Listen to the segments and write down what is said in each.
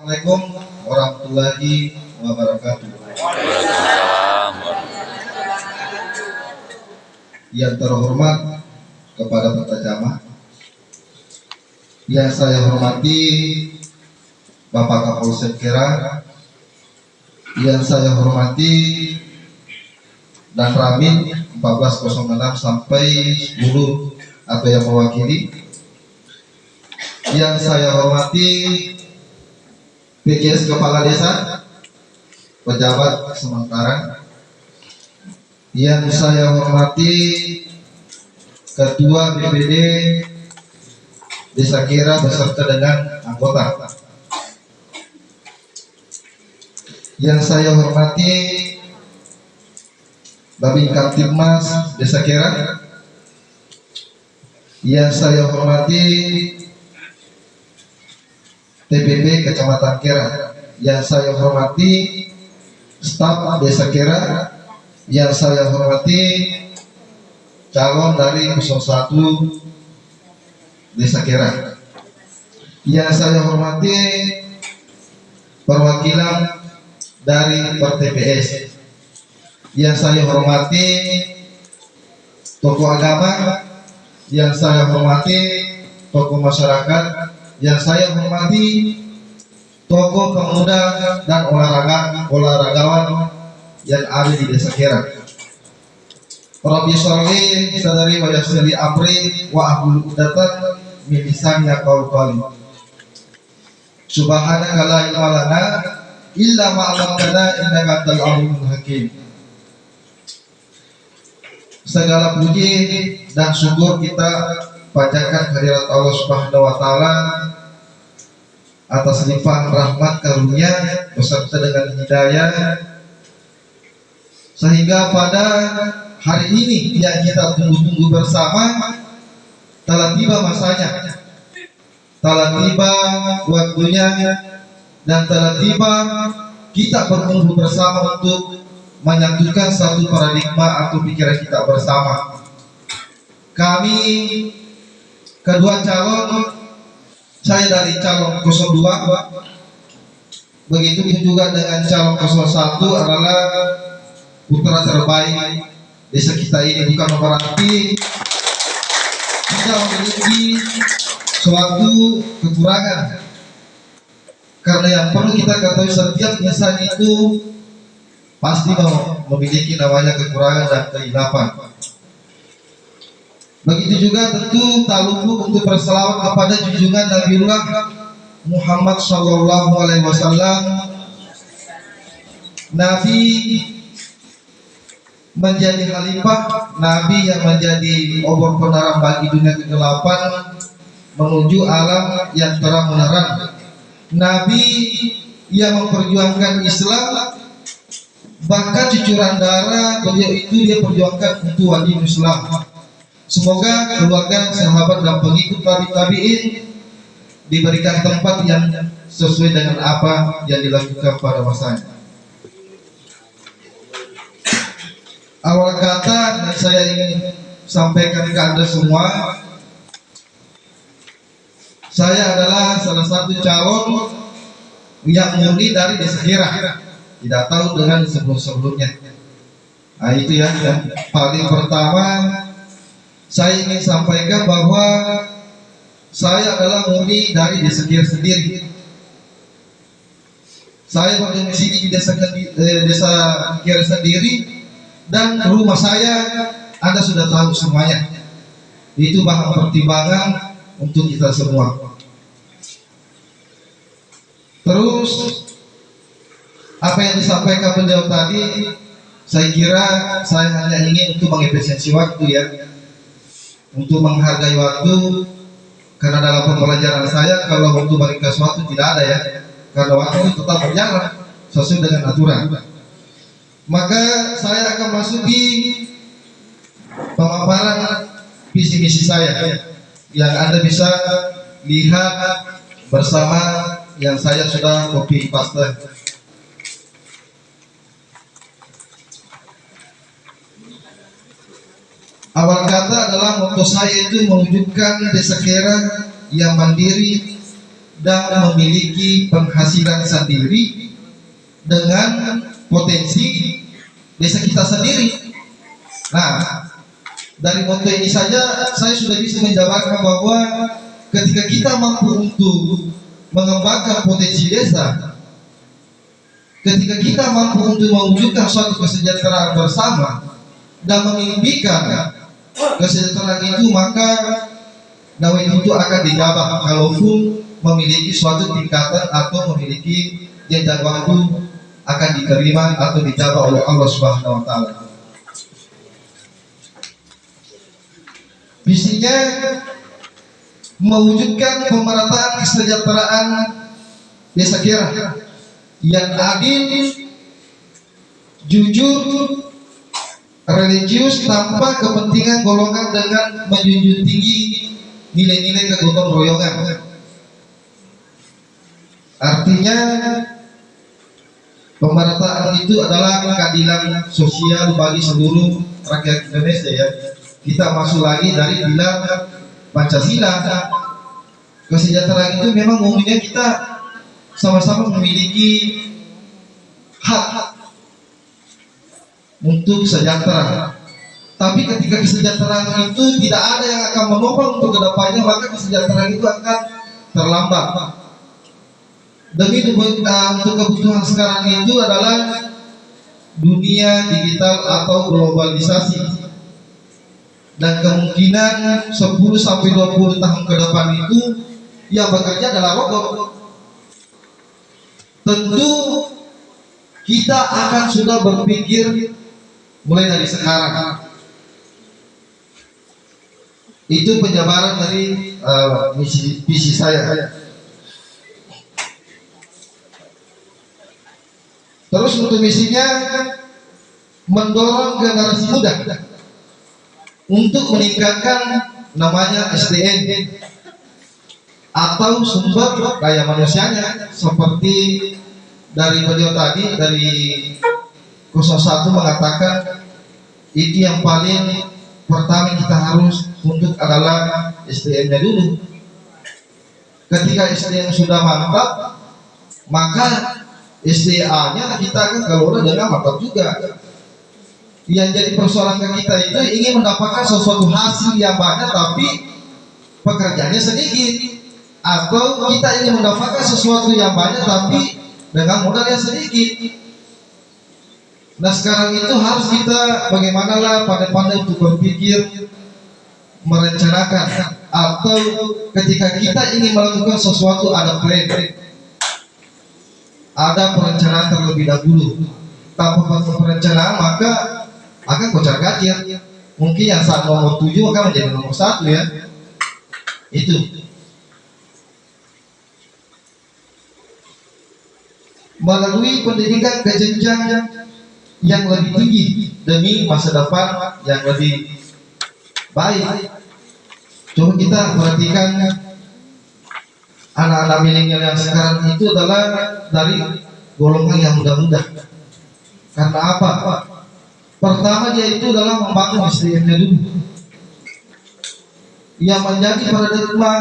Assalamualaikum warahmatullahi wabarakatuh. Yang terhormat kepada Bapak Camat, yang saya hormati Bapak Kapolsek Kera, yang saya hormati dan Ramil 1406 sampai 10 atau yang mewakili, yang saya hormati PKS Kepala Desa, pejabat sementara, yang saya hormati Ketua BPD Desa Kera beserta dengan anggota, yang saya hormati Babin Kamtibmas Desa Kera, yang saya hormati TPP Kecamatan Kera, yang saya hormati staf Desa Kera, yang saya hormati calon dari 01 Desa Kera, yang saya hormati perwakilan dari PTPS, yang saya hormati tokoh agama, yang saya hormati tokoh masyarakat, yang saya hormati tokoh pemuda dan olahragawan yang ada di Desa Kera. Rabbi sholli sadari wa yassirli amri wa ahlul 'uqdatam min lisani yafqahu qawli. Subhanaka la ilma lana illa ma 'allamtana innaka antal alimul hakim. Segala puji dan syukur kita panjatkan kehadirat Allah Subhanahu wa taala atas limpahan rahmat karunia beserta dengan hidayah, sehingga pada hari ini yang kita tunggu-tunggu bersama telah tiba masanya, telah tiba waktunya, dan telah tiba kita berkumpul bersama untuk menyatukan satu paradigma atau pikiran kita bersama. Kami kedua calon, saya dari calon 02, begitu juga dengan calon 01 adalah putra terbaik desa kita ini. Bukan berarti tidak memiliki suatu kekurangan, karena yang perlu kita ketahui setiap insan itu pasti memiliki namanya kekurangan dan kehilapan. Begitu juga tentu tak luput untuk berselawat kepada junjungan Nabiullah Muhammad Sallallahu Alaihi Wasallam, Nabi menjadi khalifah, Nabi yang menjadi obor penerang bagi dunia kegelapan menuju alam yang terang menerang, Nabi yang memperjuangkan Islam, bahkan cucuran darah beliau itu dia perjuangkan untuk wajib Islam. Semoga keluarga, sahabat dan pengikut tabi'in diberikan tempat yang sesuai dengan apa yang dilakukan pada masanya. Awal kata saya ingin sampaikan ke Anda semua, saya adalah salah satu calon yang murni dari Desa Kera, tidak tahu dengan sebelum-sebelumnya. Nah itu ya, yang paling pertama saya ingin sampaikan bahwa saya adalah murni dari Desa Kera sendiri. Saya berdomisili di Desa Kera sendiri, dan rumah saya Anda sudah tahu semuanya. Itu bahan pertimbangan untuk kita semua. Terus apa yang disampaikan beliau tadi, saya kira saya hanya ingin untuk mengefisiensi waktu ya, untuk menghargai waktu, karena dalam pembelajaran saya kalau waktu meringkas waktu tidak ada ya, karena waktu tetap berjalan sesuai dengan aturan. Maka saya akan masuki pemaparan visi misi saya yang Anda bisa lihat bersama yang saya sudah copy paste. Awal kata adalah moto saya itu mewujudkan Desa Kera yang mandiri, dan memiliki penghasilan sendiri dengan potensi desa kita sendiri. Nah, dari moto ini saja saya sudah bisa menjabarkan bahwa ketika kita mampu untuk mengembangkan potensi desa, ketika kita mampu untuk mewujudkan suatu kesejahteraan bersama dan memimpikan kesejahteraan itu, maka dakwah itu akan dijabah kalaupun memiliki suatu tingkatan atau memiliki jenjang waktu akan diterima atau dijabah oleh Allah Subhanahu wa taala. Visinya mewujudkan pemerataan kesejahteraan desa Kera yang adil, jujur, religius tanpa kepentingan golongan dengan menjunjung tinggi nilai-nilai kegotong royongan. Artinya pemerataan itu adalah keadilan sosial bagi seluruh rakyat Indonesia ya. Kita masuk lagi dari pilar Pancasila. Kesejahteraan itu memang umumnya kita sama-sama memiliki hak untuk sejahtera. Tapi ketika kesejahteraan itu tidak ada yang akan menopang untuk kedepannya, maka kesejahteraan itu akan terlambat. Demi untuk kebutuhan sekarang itu adalah dunia digital atau globalisasi, dan kemungkinan 10 sampai 20 tahun ke depan itu yang bekerja adalah robot. Tentu kita akan sudah berpikir mulai dari sekarang. Itu penjabaran dari visi saya. Terus untuk misinya mendorong generasi muda untuk meningkatkan namanya SDM atau sumber daya manusianya, seperti dari beliau tadi dari 01 mengatakan itu yang paling pertama kita harus untuk adalah SDM-nya dulu. Ketika SDM sudah mantap, maka SDA-nya kita akan kelola dengan mantap juga. Yang jadi persoalan ke kita itu ingin mendapatkan sesuatu hasil yang banyak tapi pekerjaannya sedikit, atau kita ingin mendapatkan sesuatu yang banyak tapi dengan modal yang sedikit. Nah sekarang itu harus kita bagaimana lah pandai-pandai untuk berpikir, merencanakan, atau ketika kita ingin melakukan sesuatu ada plan, ada perencanaan terlebih dahulu. Tanpa perencanaan maka akan kocar kacir. Mungkin yang saat nomor 7 akan menjadi nomor 1 ya. Itu. Melalui pendidikan ke jenjang yang lebih tinggi demi masa depan yang lebih baik. Coba kita perhatikan anak-anak milenial yang sekarang itu adalah dari golongan yang muda-muda. Karena apa? Pertama dia itu adalah membangun SDM-nya dulu. Yang menjadi paradigma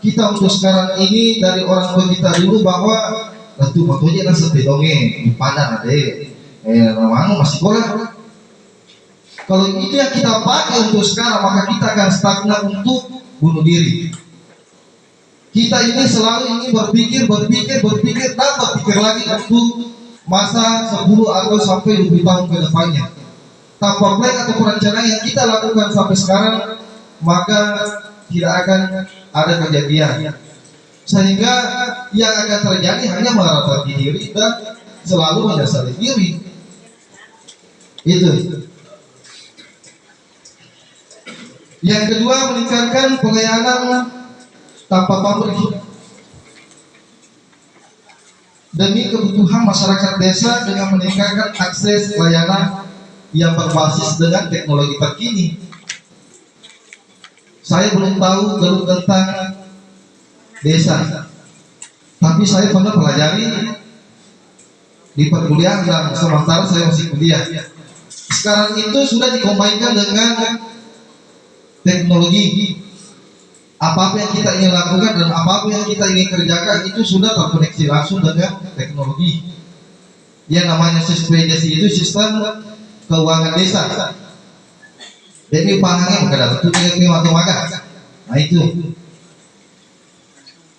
kita untuk sekarang ini dari orang tua kita dulu bahwa itu motonya kan sepedonge, padan ada namanya masih kurang. Kalau itu yang kita pakai untuk sekarang, maka kita akan stagnan untuk bunuh diri. Kita ini selalu ingin berpikir dan berpikir lagi untuk masa 10 atau sampai 20 tahun ke depannya. Tanpa plan atau perencanaan yang kita lakukan sampai sekarang, maka tidak akan ada kejadian. Sehingga yang akan terjadi hanya meratapi diri dan selalu menyesali diri. Itu. Yang kedua, meningkatkan pelayanan tanpa pamrih demi kebutuhan masyarakat desa dengan meningkatkan akses layanan yang berbasis dengan teknologi terkini. Saya belum tahu dulu tentang desa, tapi saya pernah pelajari di perkuliahan dan sementara saya masih kuliah. Sekarang itu sudah dikombinkan dengan teknologi, Apa yang kita ingin lakukan dan apa yang kita ingin kerjakan itu sudah terkoneksi langsung dengan teknologi. Yang namanya sistem desi itu sistem keuangan desa. Jadi pangannya bukan ada tuh atau maga. Nah itu.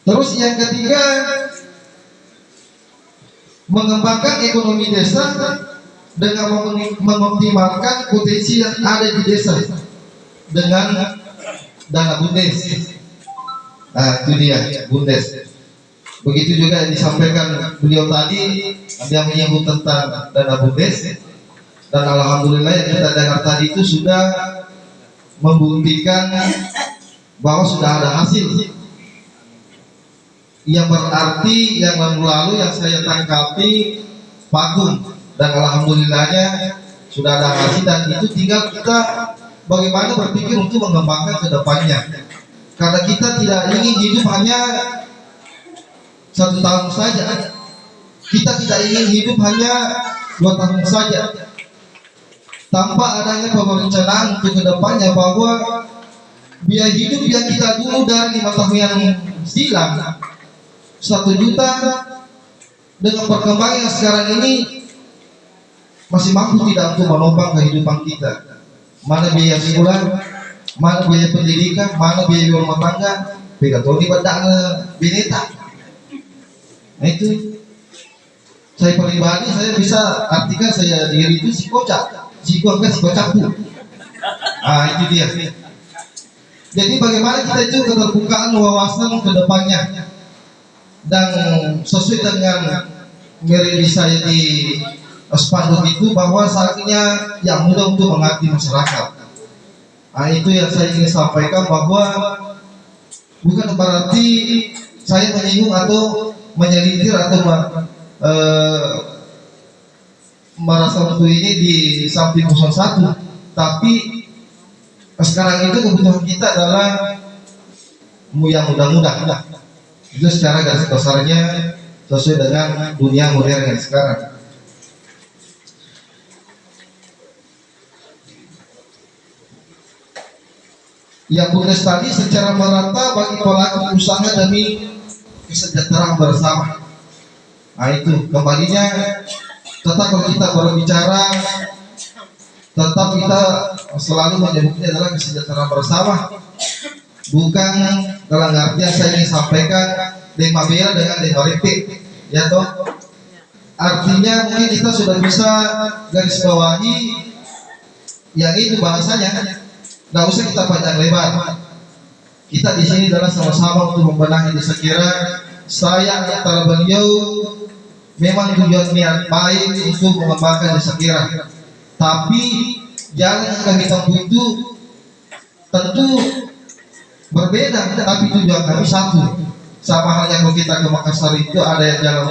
Terus yang ketiga, mengembangkan ekonomi desa dengan mengoptimalkan potensi yang ada di desa dengan dana bundes. Nah itu dia bundes. Begitu juga yang disampaikan beliau tadi, dia menyebut tentang dana bundes, dan alhamdulillah yang kita dengar tadi itu sudah membuktikan bahwa sudah ada hasil. Yang berarti yang lalu yang saya tangkapi vakum, dan alhamdulillahnya sudah ada hasil, dan itu tinggal kita bagaimana berpikir untuk mengembangkan ke depannya. Karena kita tidak ingin hidup hanya 1 tahun saja, kita tidak ingin hidup hanya 2 tahun saja, tanpa adanya perencanaan untuk kedepannya, bahwa biaya hidup yang kita dulu dari 5 tahun yang silam 1 juta, dengan perkembangan yang sekarang ini masih mampu tidak untuk menopang kehidupan kita. Mana biaya sekolah, mana biaya pendidikan, mana biaya rumah tangga, pegatoni badana bineta. Nah itu saya pribadi, saya bisa artikan saya diri itu si kocak, si kocakku. Ah itu dia. Jadi bagaimana kita itu keterbukaan wawasan ke depannya, dan sesuai dengan merilis saya di spanduk itu, bahwa saatnya yang mudah untuk mengerti masyarakat. Nah itu yang saya ingin sampaikan, bahwa bukan berarti saya menyinggung atau menyelintir atau merasa untuk ini di samping 01, tapi sekarang itu kebutuhan kita adalah yang mudah-mudah. Itu secara garis besarnya sesuai dengan dunia modern yang sekarang. Yang bundes tadi secara merata bagi pelaku usaha demi kesejahteraan bersama. Nah itu kembalinya, tetap kalau kita berbicara, tetap kita selalu menyebutnya adalah kesejahteraan bersama, bukan dalam artian saya ingin sampaikan demabela dengan demaripik, ya toh. Artinya mungkin kita sudah bisa garis bawahi yang itu bahasanya, nggak usah kita panjang lebar. Kita di sini adalah sama-sama untuk membenahi desa Kira. Saya antara beliau memang tujuan niat baik untuk mengembangkan desa Kira, tapi jalan yang kami tempuh itu tentu berbeda, tapi tujuan kami satu. Sama halnya kalau kita ke Makassar itu ada yang jalan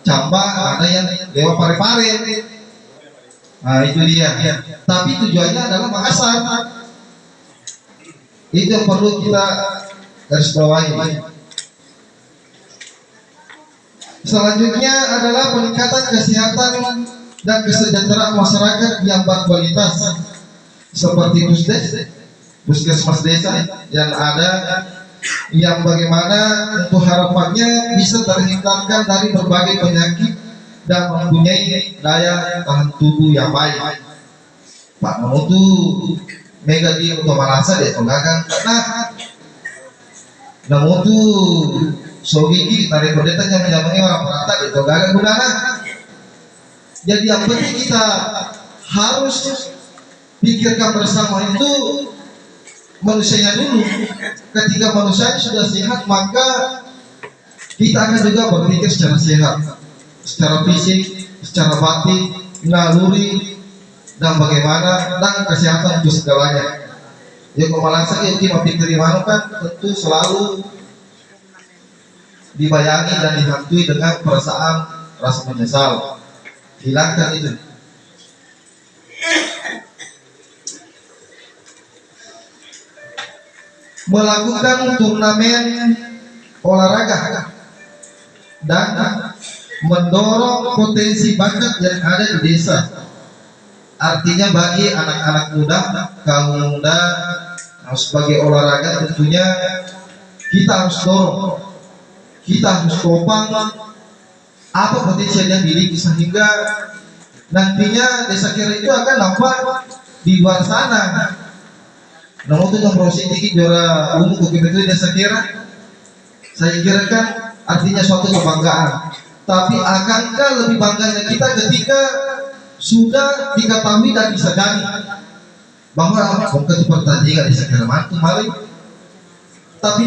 Camba, ada yang lewat Parepare. Nah itu dia. Tapi tujuannya adalah Makassar. Itu yang perlu kita garis bawahi. Selanjutnya adalah peningkatan kesehatan dan kesejahteraan masyarakat yang berkualitas, seperti puskesmas desa yang ada, yang bagaimana untuk harapannya bisa terhindarkan dari berbagai penyakit dan mempunyai daya tahan tubuh yang baik. Pak Nomo tuh mega dia untuk merasa deh tonggakan. Namun tuh so gigi tarik berdetanya menyamai orang merata deh tonggakan gunana. Jadi yang penting kita harus pikirkan bersama itu manusianya dulu. Ketika manusia sudah sehat, maka kita akan juga berpikir secara sehat, secara fisik, secara batin, naluri, dan bagaimana dan kesehatan itu segalanya. Ya kemalasan yang kita pikir kan tentu selalu dibayangi dan dihantui dengan perasaan rasa menyesal. Hilangkan itu. Melakukan turnamen olahraga dan mendorong potensi bakat yang ada di desa. Artinya bagi anak-anak muda, kaum muda, sebagai olahraga tentunya kita harus dorong, kita harus topang apa potensi yang dia miliki sehingga nantinya Desa Kira itu akan nampak di luar sana. Nah, untuk memproses ini juara umum itu Desa Kira, saya kira kan artinya suatu kebanggaan. Tapi akankah lebih bangganya kita ketika sudah diketahui dan disadari bahwa bukan pertandingan Desa Kira mantu mari, tapi